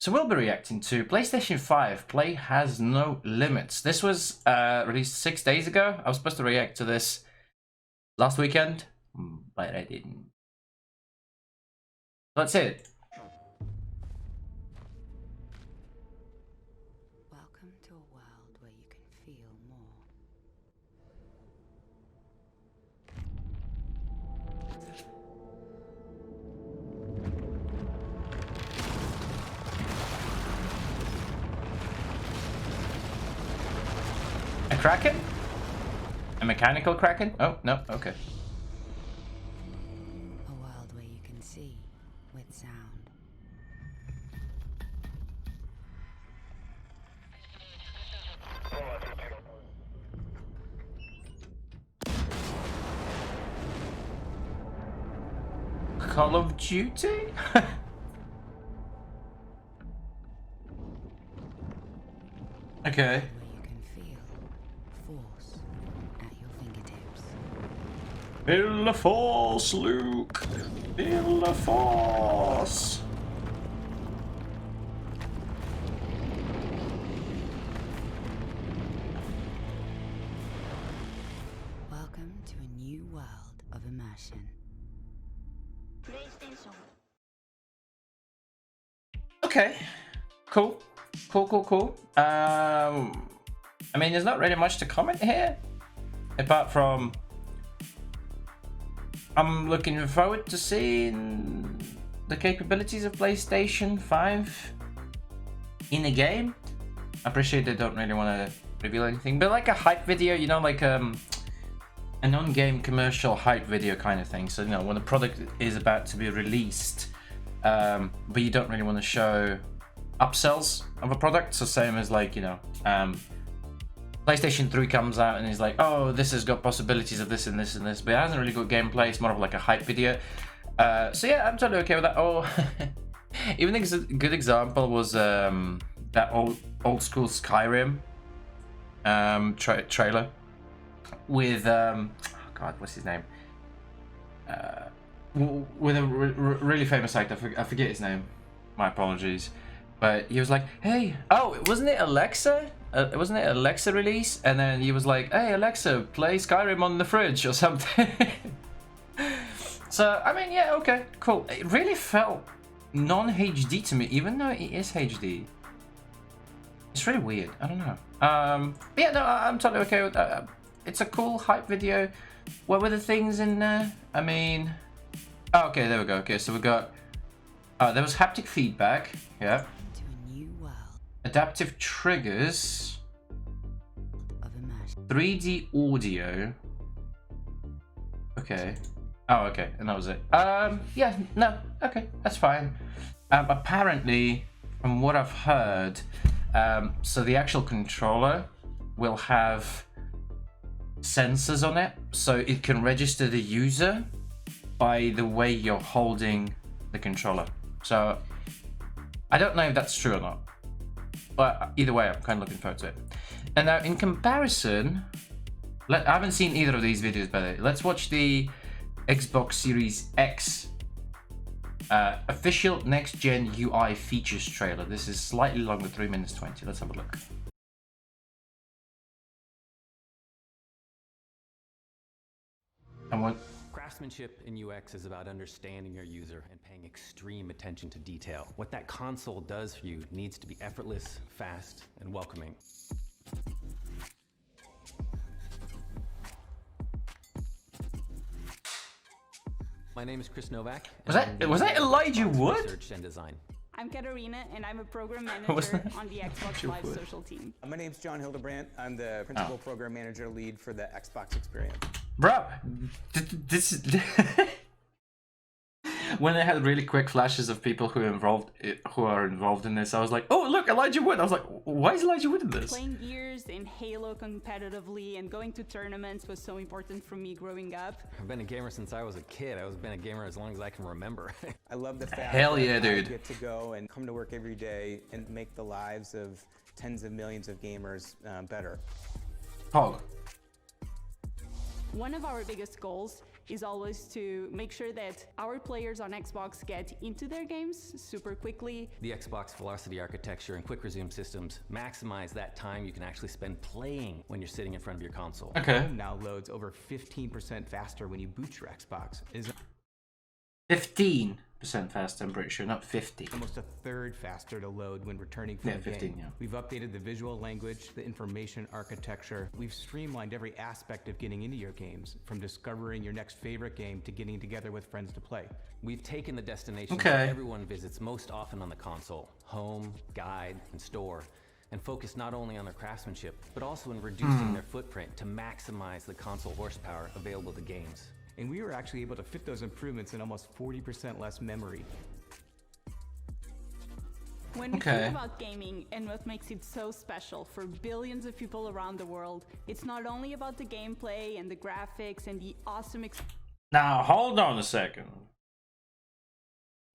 So we'll be reacting to PlayStation 5 Play Has No Limits. This was released 6 days ago. I was supposed to react to this last weekend, but I didn't. That's it. Welcome to a world where you can feel more. A Kraken? A mechanical Kraken? Oh, no, okay. A world where you can see with sound. Call of Duty? Okay. Where you can feel force at your fingertips. Feel the force, Luke. Feel the force. Welcome to a new world of immersion. PlayStation. Okay. Cool. Cool. I mean, there's not really much to comment here, apart from I'm looking forward to seeing the capabilities of PlayStation 5 in a game. I appreciate they don't really want to reveal anything, but like a hype video, you know, like a non-game commercial hype video kind of thing. So, you know, when the product is about to be released, but you don't really want to show upsells of a product. So same as like, you know, PlayStation 3 comes out and is like, oh, this has got possibilities of this and this and this, but it hasn't really got gameplay. It's more of like a hype video. So yeah, I'm totally okay with that. Oh, even a good example was that old school Skyrim trailer with God, what's his name? With a really famous actor. I forget his name. My apologies. But he was like, hey, oh, wasn't it Alexa? Wasn't it Alexa release? And then he was like, hey, Alexa, play Skyrim on the fridge or something. So, I mean, yeah, okay, cool. It really felt non-HD to me, even though it is HD. It's really weird. I don't know. But yeah, no, I'm totally okay with that. It's a cool hype video. What were the things in there? I mean, oh, okay, there we go. Okay, so we got, there was haptic feedback. Yeah. To a new world Adaptive triggers. of immersion. 3D audio. Okay. Oh, okay, and that was it. Yeah, no, okay, that's fine. Apparently, from what I've heard, so the actual controller will have sensors on it, so it can register the user by the way you're holding the controller. So I don't know if that's true or not, but either way, I'm kind of looking forward to it. And now, in comparison, I haven't seen either of these videos, by the way. Let's watch the Xbox Series X official next-gen UI features trailer. This is slightly longer, 3 minutes 20. Let's have a look. And what? Craftsmanship in UX is about understanding your user and paying extreme attention to detail. What that console does for you needs to be effortless, fast, and welcoming. My name is Chris Novak. Was that Elijah Wood? Research and design. I'm Katarina, and I'm a program What's manager that? on the Xbox Live Wood. social team. My name's John Hildebrandt. I'm the principal program manager lead for the Xbox experience. Bro, this is when they had really quick flashes of people who are involved in this, I was like, oh look, Elijah Wood. I was like, why is Elijah Wood in this? Playing Gears and Halo competitively and going to tournaments was so important for me growing up. I've been a gamer since I was a kid. I've been a gamer as long as I can remember. I love the fact Hell that yeah, I dude. get to go and come to work every day and make the lives of tens of millions of gamers better. Hog. One of our biggest goals is always to make sure that our players on Xbox get into their games super quickly. The Xbox Velocity architecture and quick resume systems maximize that time you can actually spend playing when you're sitting in front of your console. Okay. Home now loads over 15% faster when you boot your Xbox. It is 15% faster, I'm pretty sure, not 50. almost a third faster to load when returning from Yeah, a 15, game. yeah. We've updated the visual language, the information architecture. We've streamlined every aspect of getting into your games, from discovering your next favorite game to getting together with friends to play. We've taken the destinations Okay. that everyone visits most often on the console, home, guide, and store, and focus not only on their craftsmanship, but also in reducing their footprint to maximize the console horsepower available to games. And we were actually able to fit those improvements in almost 40% less memory. When we Okay. think about gaming and what makes it so special for billions of people around the world, it's not only about the gameplay and the graphics and the awesome Now, hold on a second.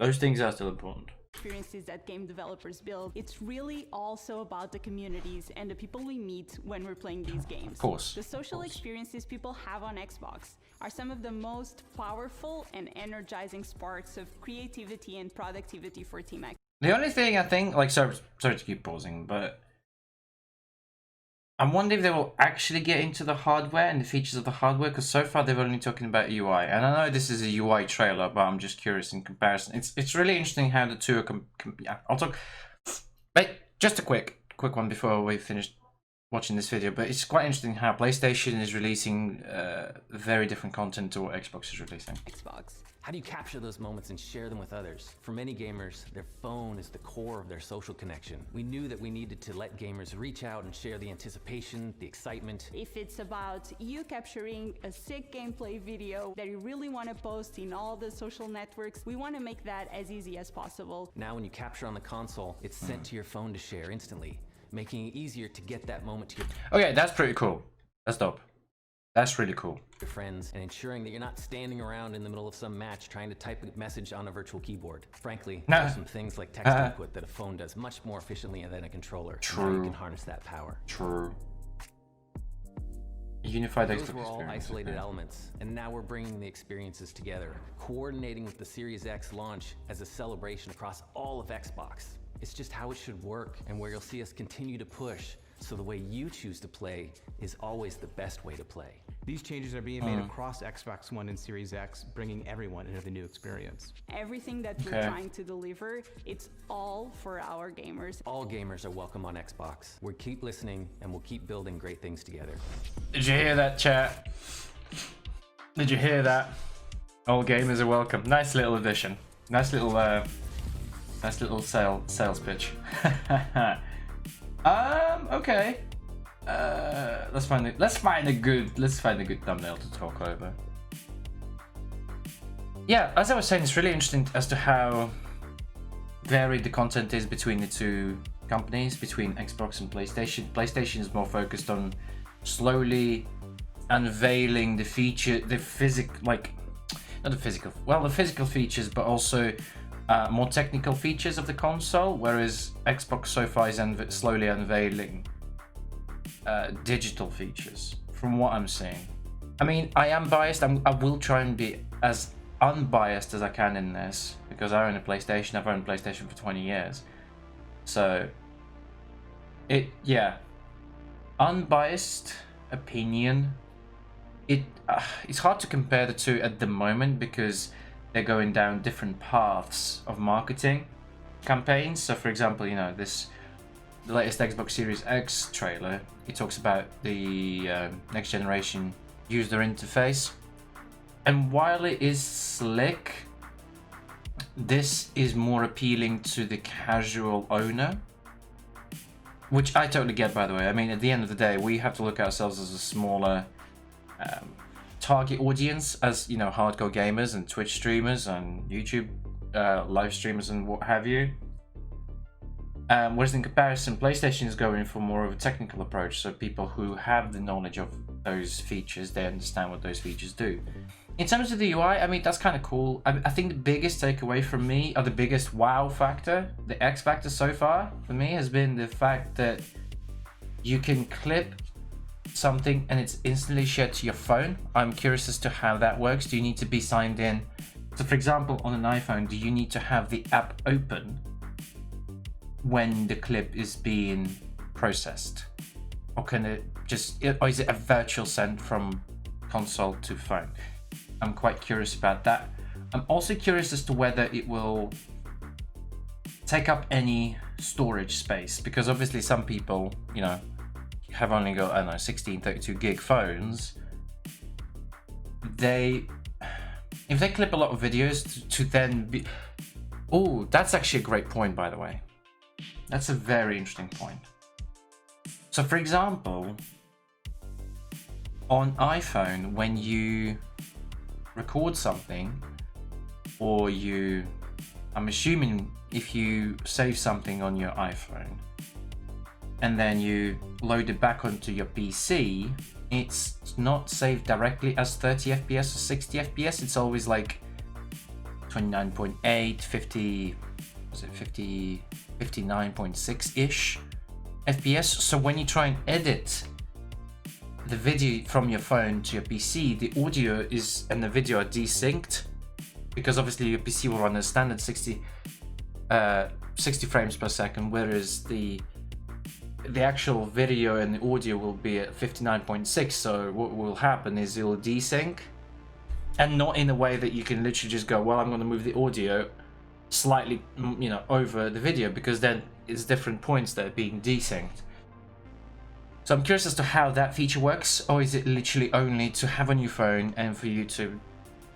Those things are still important. experiences that game developers build, it's really also about the communities and the people we meet when we're playing these games. Of course. The social experiences people have on Xbox are some of the most powerful and energizing sparks of creativity and productivity for Team X. The only thing I think, like, sorry to keep pausing, but I wonder if they will actually get into the hardware and the features of the hardware, because so far they've only talking about UI. And I know this is a UI trailer, but I'm just curious in comparison. It's really interesting how the two are yeah, I'll talk. Wait, just a quick one before we finish watching this video. But it's quite interesting how PlayStation is releasing very different content to what Xbox is releasing. Xbox. How do you capture those moments and share them with others? For many gamers, their phone is the core of their social connection. We knew that we needed to let gamers reach out and share the anticipation, the excitement. If it's about you capturing a sick gameplay video that you really want to post in all the social networks, we want to make that as easy as possible. Now when you capture on the console, it's sent to your phone to share instantly, making it easier to get that moment to your Okay, that's pretty cool. That's dope. That's really cool. friends and ensuring that you're not standing around in the middle of some match trying to type a message on a virtual keyboard. Frankly, there's some things like text input that a phone does much more efficiently than a controller. Now you can harness that power. True. Unified Those Xbox were all experience, isolated okay. elements, and now we're bringing the experiences together, coordinating with the Series X launch as a celebration across all of Xbox. It's just how it should work, and where you'll see us continue to push, so the way you choose to play is always the best way to play. These changes are being made across Xbox One and Series X, bringing everyone into the new experience. Everything that we're trying to deliver, it's all for our gamers. All gamers are welcome on Xbox. We'll keep listening, and we'll keep building great things together. Did you hear that, chat? Did you hear that? All gamers are welcome. Nice little addition. Nice little sales pitch. Okay. Let's find a good thumbnail to talk over. Yeah, as I was saying, it's really interesting as to how varied the content is between the two companies, between Xbox and PlayStation. PlayStation is more focused on slowly unveiling the physical features, but also more technical features of the console, whereas Xbox so far is slowly unveiling digital features, from what I'm seeing. I mean, I am biased. I will try and be as unbiased as I can in this, because I own a PlayStation. I've owned PlayStation for 20 years. So, unbiased opinion. It's hard to compare the two at the moment because they're going down different paths of marketing campaigns. So, for example, the latest Xbox Series X trailer, it talks about the next generation user interface. And while it is slick, this is more appealing to the casual owner, which I totally get, by the way. I mean, at the end of the day, we have to look at ourselves as a smaller target audience, as hardcore gamers and Twitch streamers and YouTube live streamers and what have you. Whereas in comparison, PlayStation is going for more of a technical approach, so people who have the knowledge of those features, they understand what those features do. In terms of the UI, I mean, that's kind of cool. I think the biggest takeaway from me, or the biggest wow factor, the X factor so far for me, has been the fact that you can clip something and it's instantly shared to your phone. I'm curious as to how that works. Do you need to be signed in? So for example, on an iPhone, do you need to have the app open when the clip is being processed? Or can it just, or is it a virtual send from console to phone? I'm quite curious about that. I'm also curious as to whether it will take up any storage space, because obviously some people, you know, have only got, I don't know, 16, 32 gig phones. If they clip a lot of videos to then be... Oh, that's actually a great point, by the way. That's a very interesting point. So for example, on iPhone, when you record something, or I'm assuming if you save something on your iPhone and then you load it back onto your PC, it's not saved directly as 30 FPS or 60 FPS. It's always like 29.8, 50, was it 50, 59.6-ish FPS. So when you try and edit the video from your phone to your PC, the audio is and the video are desynced, because obviously your PC will run a standard 60 frames per second, whereas the actual video and the audio will be at 59.6. So what will happen is it will desync, and not in a way that you can literally just go, well, I'm going to move the audio slightly, you know, over the video, because then it's different points that are being desynced. So I'm curious as to how that feature works, or is it literally only to have on your phone and for you to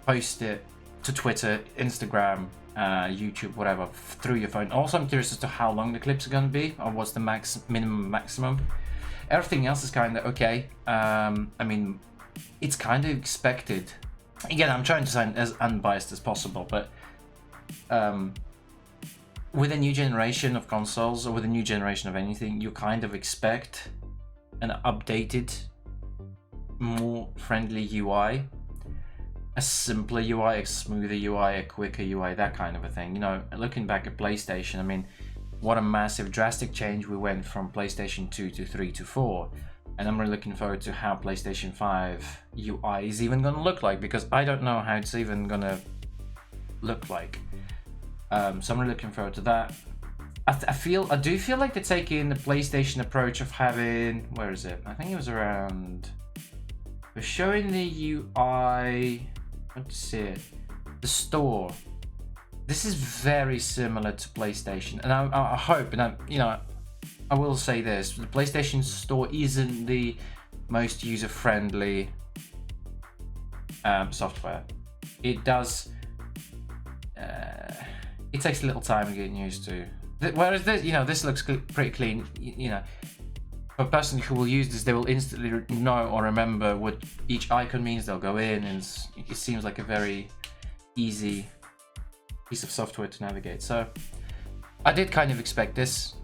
post it to Twitter, Instagram, YouTube, whatever, through your phone. Also, I'm curious as to how long the clips are going to be, or what's the minimum, maximum. Everything else is kind of okay. I mean, it's kind of expected. Again, I'm trying to sound as unbiased as possible, but with a new generation of consoles, or with a new generation of anything, you kind of expect an updated, more friendly UI. A simpler UI, a smoother UI, a quicker UI, that kind of a thing. You know, looking back at PlayStation, I mean, what a massive drastic change we went from PlayStation 2 to 3 to 4. And I'm really looking forward to how PlayStation 5 UI is even going to look like, because I don't know how it's even going to look like. So I'm really looking forward to that. I do feel like they're taking the PlayStation approach of having, where is it? I think it was around, we're showing the UI, let's see it, the store. This is very similar to PlayStation, and I hope, and I will say this: the PlayStation Store isn't the most user-friendly software. It does. It takes a little time getting used to. Whereas this, this looks pretty clean. For a person who will use this, they will instantly know or remember what each icon means. They'll go in, and it seems like a very easy piece of software to navigate. So I did kind of expect this.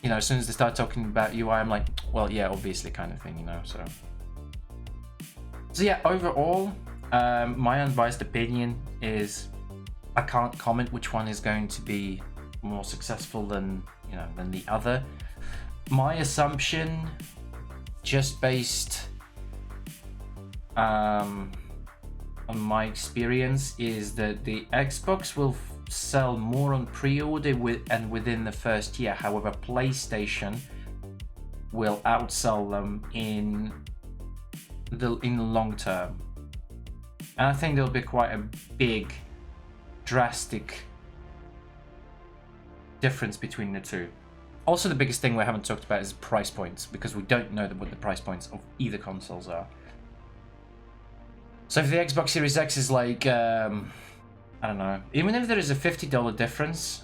As soon as they start talking about UI, I'm like, well, yeah, obviously, kind of thing, So yeah, overall, my unbiased opinion is I can't comment which one is going to be more successful than the other. My assumption, just based on my experience, is that the Xbox will sell more on pre-order within the first year. However, PlayStation will outsell them in the long term, and I think there'll be quite a big, drastic difference between the two. Also, the biggest thing we haven't talked about is price points, because we don't know what the price points of either consoles are. So if the Xbox Series X is like, I don't know, even if there is a $50 difference,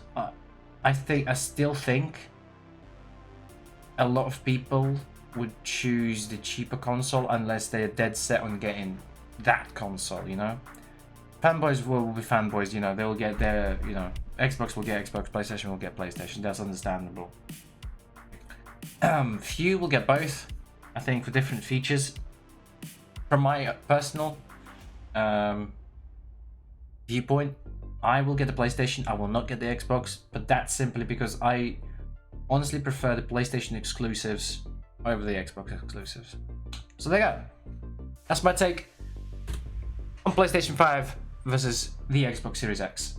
I still think a lot of people would choose the cheaper console unless they're dead set on getting that console, Fanboys will be fanboys, they will get their, Xbox will get Xbox, PlayStation will get PlayStation. That's understandable. Few will get both, I think, for different features. From my personal viewpoint, I will get the PlayStation. I will not get the Xbox, but that's simply because I honestly prefer the PlayStation exclusives over the Xbox exclusives. So there you go. That's my take on PlayStation 5 versus the Xbox Series X.